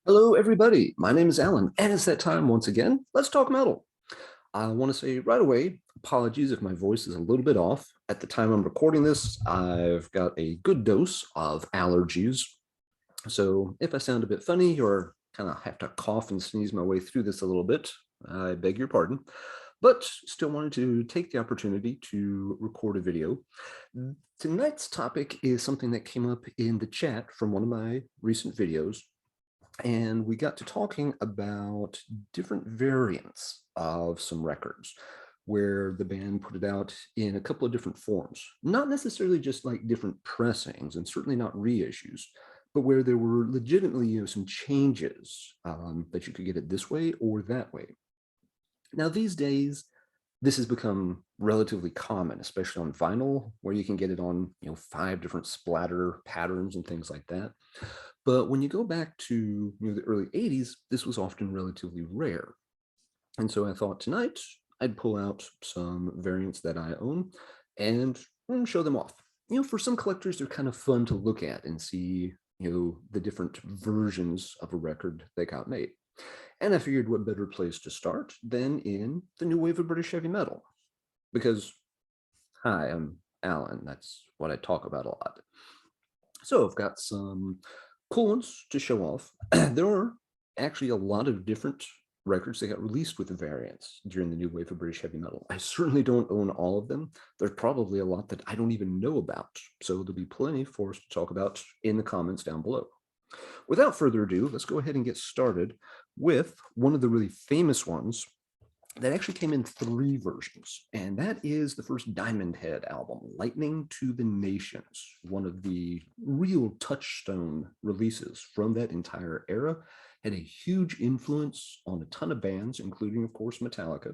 Hello, everybody. My name is Alan, and it's that time once again. Let's talk metal. I want to say right away, apologies if my voice is a little bit off. At the time I'm recording this, I've got a good dose of allergies. So if I sound a bit funny or kind of have to cough and sneeze my way through this a little bit, I beg your pardon. But still wanted to take the opportunity to record a video. Tonight's topic is something that came up in the chat from one of my recent videos, and we got to talking about different variants of some records where the band put it out in a couple of different forms, not necessarily just like different pressings and certainly not reissues, but where there were legitimately some changes that you could get it this way or that way. Now these days, this has become relatively common, especially on vinyl, where you can get it on 5 different splatter patterns and things like that. But when you go back to the early 80s, this was often relatively rare. And so I thought tonight I'd pull out some variants that I own and show them off. For some collectors, they're kind of fun to look at and see, the different versions of a record that got made. And I figured what better place to start than in the new wave of British heavy metal. Because, hi, I'm Alan. That's what I talk about a lot. So I've got some cool ones to show off. There are actually a lot of different records that got released with the variants during the new wave of British heavy metal. I certainly don't own all of them. There's probably a lot that I don't even know about. So there'll be plenty for us to talk about in the comments down below. Without further ado, let's go ahead and get started with one of the really famous ones that actually came in 3 versions, and that is the first Diamond Head album, Lightning to the Nations, one of the real touchstone releases from that entire era, had a huge influence on a ton of bands, including, of course, Metallica.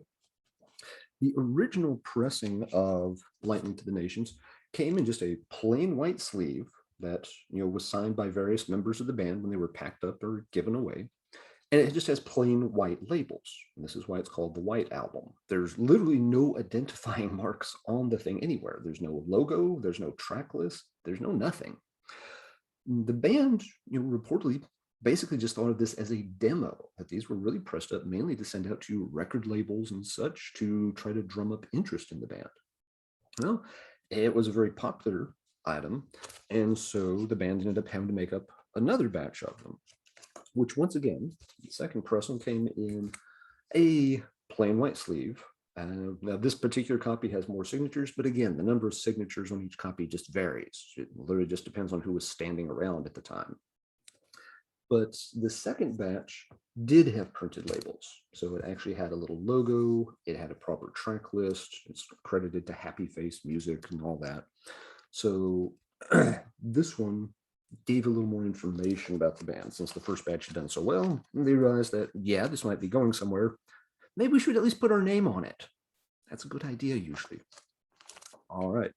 The original pressing of Lightning to the Nations came in just a plain white sleeve that was signed by various members of the band when they were packed up or given away. And it just has plain white labels. And this is why it's called the White Album. There's literally no identifying marks on the thing anywhere. There's no logo, there's no track list, there's no nothing. The band, reportedly basically just thought of this as a demo, that these were really pressed up mainly to send out to record labels and such to try to drum up interest in the band. Well, it was a very popular item, and so the band ended up having to make up another batch of them, which once again, the second pressing came in a plain white sleeve. Now this particular copy has more signatures, but again, the number of signatures on each copy just varies. It literally just depends on who was standing around at the time. But the second batch did have printed labels. So it actually had a little logo, it had a proper track list, it's credited to Happy Face Music and all that. So this one gave a little more information about the band. Since the first batch had done so well, they realized that, yeah, this might be going somewhere. Maybe we should at least put our name on it. That's a good idea, usually. All right.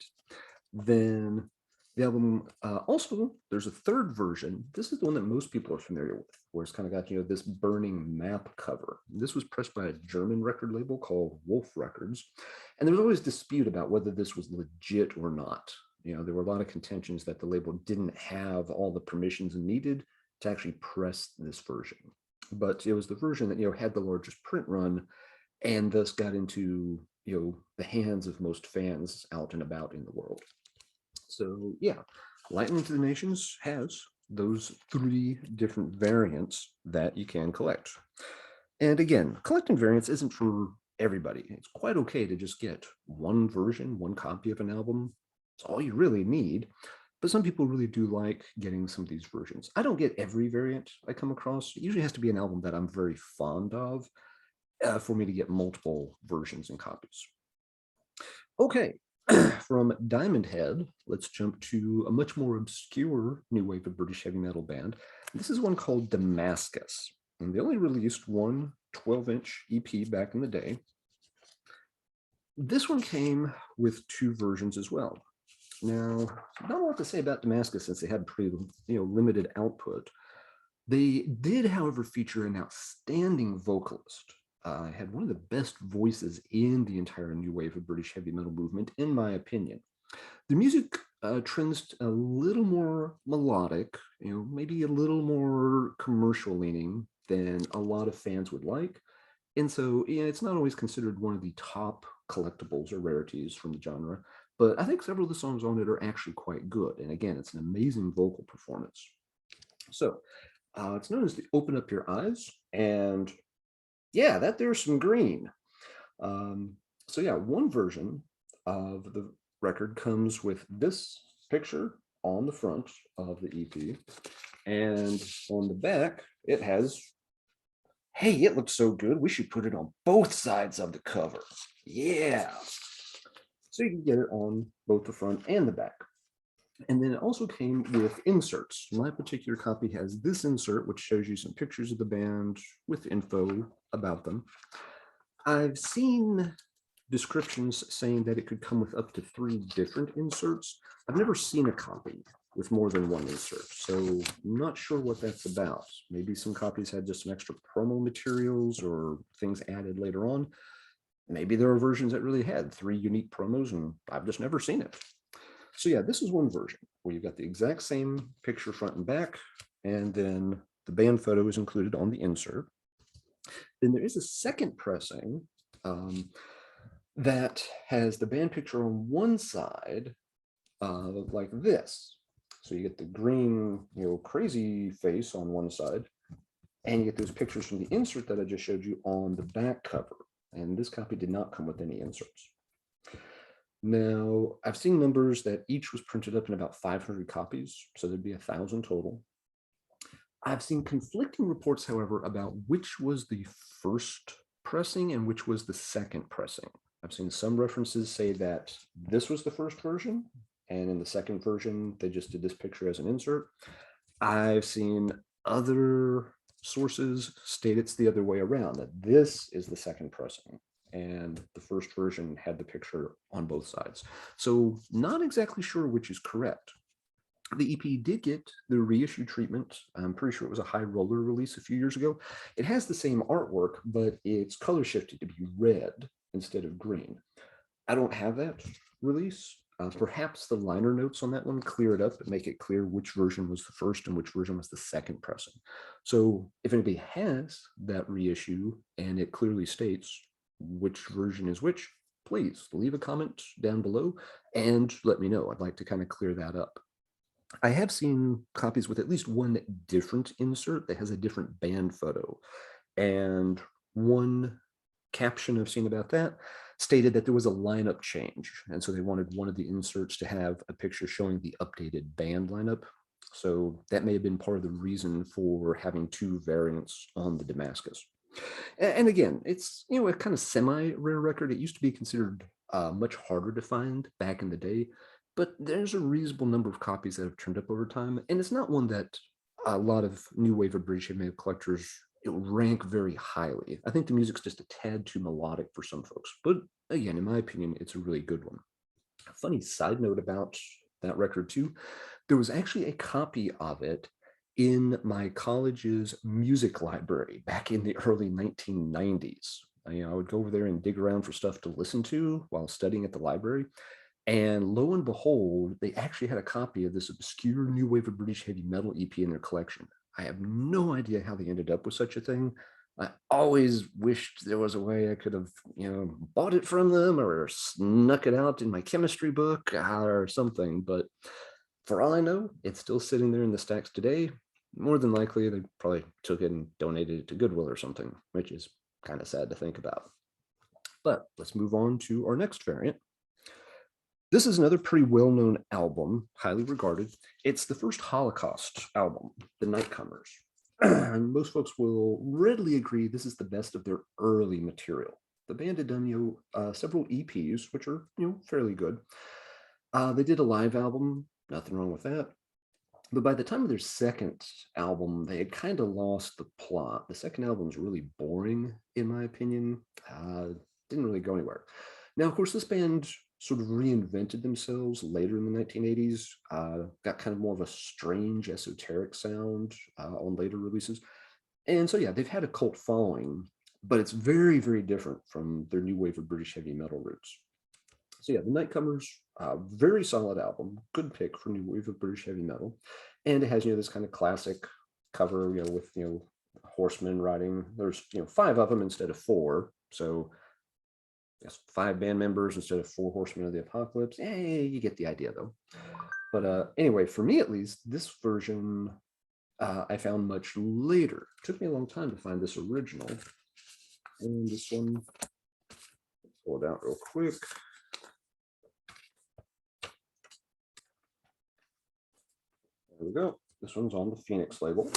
Then the album, also, there's a third version. This is the one that most people are familiar with, where it's kind of got, this burning map cover. This was pressed by a German record label called Wolf Records. And there was always dispute about whether this was legit or not. There were a lot of contentions that the label didn't have all the permissions needed to actually press this version. But it was the version that, had the largest print run and thus got into, the hands of most fans out and about in the world. So yeah, Lightning to the Nations has those 3 different variants that you can collect. And again, collecting variants isn't for everybody. It's quite okay to just get one version, one copy of an album. It's all you really need. But some people really do like getting some of these versions. I don't get every variant I come across. It usually has to be an album that I'm very fond of for me to get multiple versions and copies. Okay, from Diamond Head, let's jump to a much more obscure new wave of British heavy metal band. This is one called Damascus. And they only released one 12-inch EP back in the day. This one came with 2 versions as well. Now, not a lot to say about Damascus since they had pretty limited output. They did, however, feature an outstanding vocalist. Had one of the best voices in the entire new wave of British heavy metal movement, in my opinion. The music trends a little more melodic, maybe a little more commercial leaning than a lot of fans would like. And so, yeah, it's not always considered one of the top collectibles or rarities from the genre, but I think several of the songs on it are actually quite good. And again, it's an amazing vocal performance. So it's known as the Open Up Your Eyes. And yeah, that there's some green. So yeah, one version of the record comes with this picture on the front of the EP. And on the back, it has, hey, it looks so good, we should put it on both sides of the cover. Yeah. So you can get it on both the front and the back. And then it also came with inserts. My particular copy has this insert, which shows you some pictures of the band with info about them. I've seen descriptions saying that it could come with up to 3 different inserts. I've never seen a copy with more than one insert, so I'm not sure what that's about. Maybe some copies had just some extra promo materials or things added later on. Maybe there are versions that really had 3 unique promos and I've just never seen it. So yeah, this is one version where you've got the exact same picture front and back, and then the band photo is included on the insert. Then there is a second pressing that has the band picture on one side like this. So you get the green, crazy face on one side, and you get those pictures from the insert that I just showed you on the back cover. And this copy did not come with any inserts. Now, I've seen numbers that each was printed up in about 500 copies, so there'd be 1,000 total. I've seen conflicting reports, however, about which was the first pressing and which was the second pressing. I've seen some references say that this was the first version, and in the second version, they just did this picture as an insert. I've seen other sources state it's the other way around, that this is the second pressing, and the first version had the picture on both sides. So not exactly sure which is correct. The EP did get the reissue treatment. I'm pretty sure it was a high roller release a few years ago. It has the same artwork, but it's color shifted to be red instead of green. I don't have that release. Perhaps the liner notes on that one clear it up and make it clear which version was the first and which version was the second pressing. So if anybody has that reissue and it clearly states which version is which, please leave a comment down below and let me know. I'd like to kind of clear that up. I have seen copies with at least one different insert that has a different band photo. And one caption I've seen about that stated that there was a lineup change. And so they wanted one of the inserts to have a picture showing the updated band lineup. So that may have been part of the reason for having 2 variants on the Damascus. And again, it's, a kind of semi-rare record. It used to be considered much harder to find back in the day, but there's a reasonable number of copies that have turned up over time. And it's not one that a lot of new wave of British heavy metal collectors rank very highly. I think the music's just a tad too melodic for some folks. But again, in my opinion, it's a really good one. A funny side note about that record too, there was actually a copy of it in my college's music library back in the early 1990s. I would go over there and dig around for stuff to listen to while studying at the library. And lo and behold, they actually had a copy of this obscure new wave of British heavy metal EP in their collection. I have no idea how they ended up with such a thing. I always wished there was a way I could have, bought it from them or snuck it out in my chemistry book or something. But for all I know, it's still sitting there in the stacks today. More than likely, they probably took it and donated it to Goodwill or something, which is kind of sad to think about. But let's move on to our next variant. This is another pretty well-known album, highly regarded. It's the first Holocaust album, the Nightcomers. And most folks will readily agree this is the best of their early material. The band had done several EPs, which are fairly good. They did a live album, nothing wrong with that. But by the time of their second album, they had kind of lost the plot. The second album was really boring, in my opinion. Didn't really go anywhere. Now, of course, this band sort of reinvented themselves later in the 1980s, got kind of more of a strange, esoteric sound on later releases. And so, yeah, they've had a cult following, but it's very, very different from their new wave of British heavy metal roots. So, yeah, the Nightcomers Very solid album, good pick for new wave of British heavy metal, and it has this kind of classic cover, with horsemen riding. There's 5 of them instead of 4, so yes, 5 band members instead of 4 horsemen of the apocalypse. Hey, you get the idea though. But anyway, for me at least, this version I found much later. It took me a long time to find this original, and this one, pull it out real quick. There we go. This one's on the Phoenix label.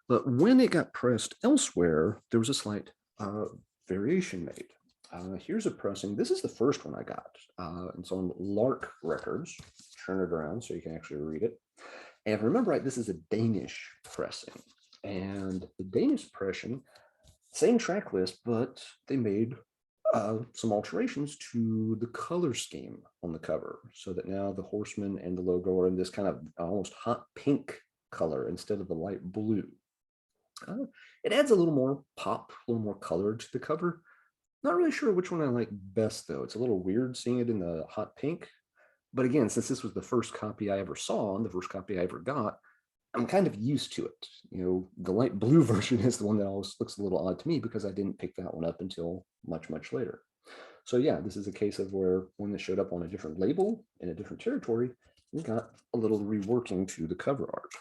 But when it got pressed elsewhere, there was a slight variation made. Here's a pressing. This is the first one I got. It's on Lark Records. Turn it around so you can actually read it. And if I remember right, this is a Danish pressing. And the Danish pressing, same track list, but they made some alterations to the color scheme on the cover, so that now the horseman and the logo are in this kind of almost hot pink color instead of the light blue. It adds a little more pop, a little more color to the cover. Not really sure which one I like best though. It's a little weird seeing it in the hot pink. But again, since this was the first copy I ever saw and the first copy I ever got, I'm kind of used to it. The light blue version is the one that always looks a little odd to me because I didn't pick that one up until much, much later. So yeah, this is a case of where when this showed up on a different label in a different territory, we got a little reworking to the cover art.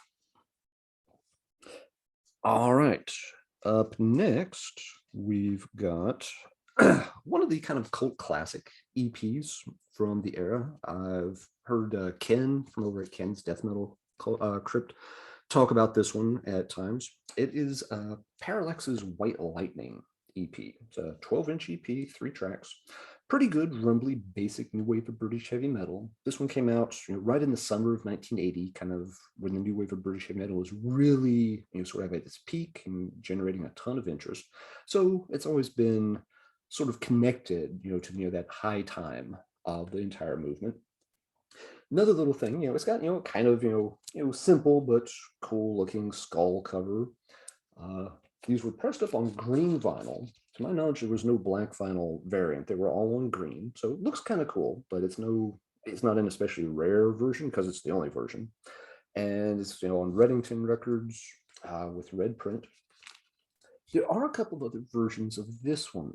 All right, up next, we've got one of the kind of cult classic EPs from the era. I've heard Ken from over at Ken's Death Metal Crypt talk about this one at times. It is Parallax's White Lightning EP. It's a 12-inch EP, 3 tracks. Pretty good, rumbly, basic new wave of British heavy metal. This one came out right in the summer of 1980, kind of when the new wave of British heavy metal was really sort of at its peak and generating a ton of interest. So it's always been sort of connected, to that high time of the entire movement. Another little thing, it's got kind of simple but cool looking skull cover. These were pressed up on green vinyl. To my knowledge, there was no black vinyl variant. They were all on green, so it looks kind of cool, but it's not an especially rare version because it's the only version. And it's on Reddington Records with red print. There are a couple of other versions of this one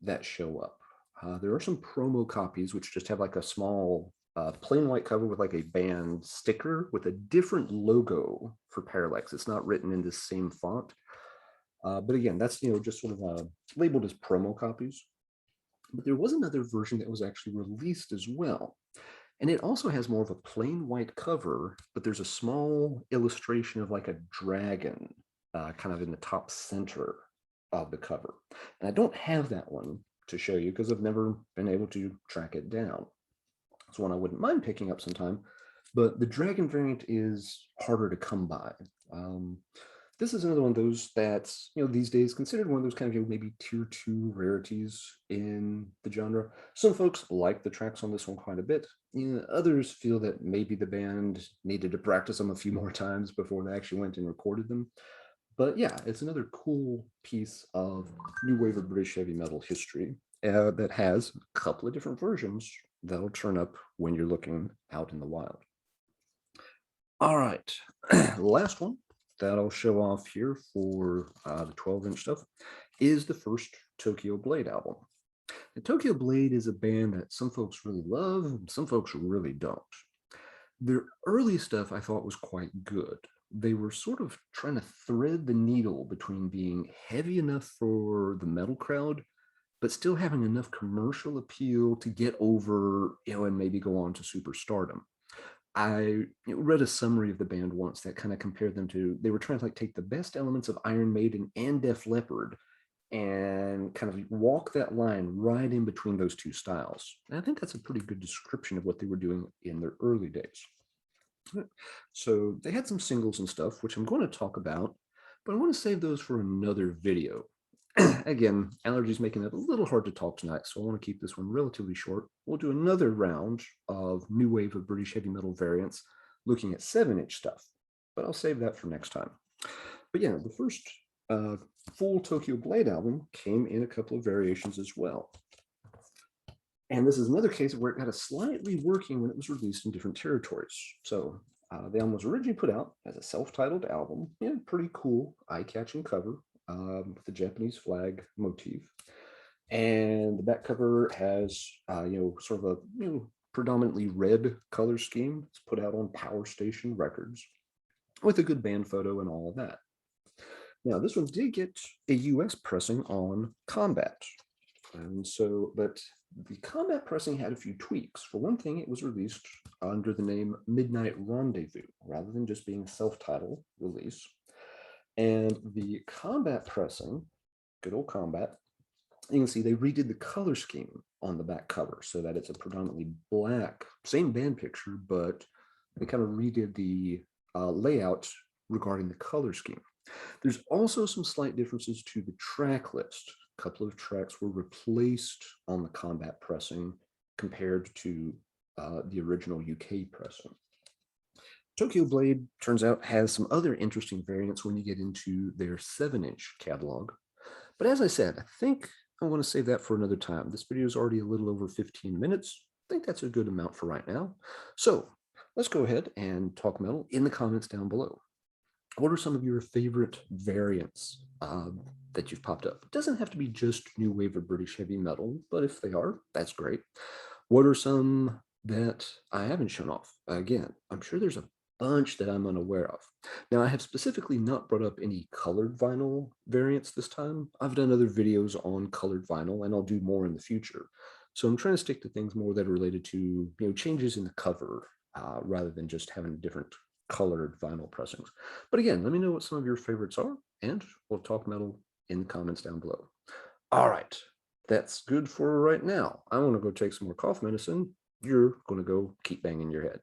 that show up. There are some promo copies which just have like a small plain white cover with like a band sticker with a different logo for Parallax. It's not written in the same font. But again, that's just sort of labeled as promo copies. But there was another version that was actually released as well. And it also has more of a plain white cover, but there's a small illustration of like a dragon kind of in the top center of the cover. And I don't have that one to show you because I've never been able to track it down. It's one I wouldn't mind picking up sometime, but the dragon variant is harder to come by. This is another one of those that's, these days considered one of those kind of maybe tier 2 rarities in the genre. Some folks like the tracks on this one quite a bit. Others feel that maybe the band needed to practice them a few more times before they actually went and recorded them. But yeah, it's another cool piece of new wave of British heavy metal history that has a couple of different versions that'll turn up when you're looking out in the wild. All right, last one that I'll show off here for the 12-inch stuff is the first Tokyo Blade album. The Tokyo Blade is a band that some folks really love, and some folks really don't. Their early stuff I thought was quite good. They were sort of trying to thread the needle between being heavy enough for the metal crowd, but still having enough commercial appeal to get over, and maybe go on to superstardom. I read a summary of the band once that kind of compared them to, they were trying to take the best elements of Iron Maiden and Def Leppard and kind of walk that line right in between those two styles. And I think that's a pretty good description of what they were doing in their early days. So they had some singles and stuff, which I'm going to talk about, but I want to save those for another video. Again, allergies making it a little hard to talk tonight, so I want to keep this one relatively short. We'll do another round of new wave of British heavy metal variants, looking at 7-inch stuff, but I'll save that for next time. But yeah, the first full Tokyo Blade album came in a couple of variations as well. And this is another case where it got a slight reworking when it was released in different territories. So the album was originally put out as a self-titled album, pretty cool, eye-catching cover with the Japanese flag motif. And the back cover has, sort of a, predominantly red color scheme. It's put out on Power Station Records with a good band photo and all of that. Now, this one did get a US pressing on Combat. And so, but the Combat pressing had a few tweaks. For one thing, it was released under the name Midnight Rendezvous, rather than just being a self-titled release. And the Combat pressing, good old Combat, you can see they redid the color scheme on the back cover so that it's a predominantly black, same band picture, but they kind of redid the layout regarding the color scheme. There's also some slight differences to the track list. A couple of tracks were replaced on the Combat pressing compared to the original UK pressing. Tokyo Blade, turns out, has some other interesting variants when you get into their 7-inch catalog. But as I said, I think I want to save that for another time. This video is already a little over 15 minutes. I think that's a good amount for right now. So let's go ahead and talk metal in the comments down below. What are some of your favorite variants that you've popped up? It doesn't have to be just new wave or British heavy metal, but if they are, that's great. What are some that I haven't shown off? Again, I'm sure there's a bunch that I'm unaware of. Now, I have specifically not brought up any colored vinyl variants this time. I've done other videos on colored vinyl, and I'll do more in the future. So I'm trying to stick to things more that are related to changes in the cover rather than just having different colored vinyl pressings. But again, let me know what some of your favorites are, and we'll talk metal in the comments down below. All right, that's good for right now. I want to go take some more cough medicine. You're going to go keep banging your head.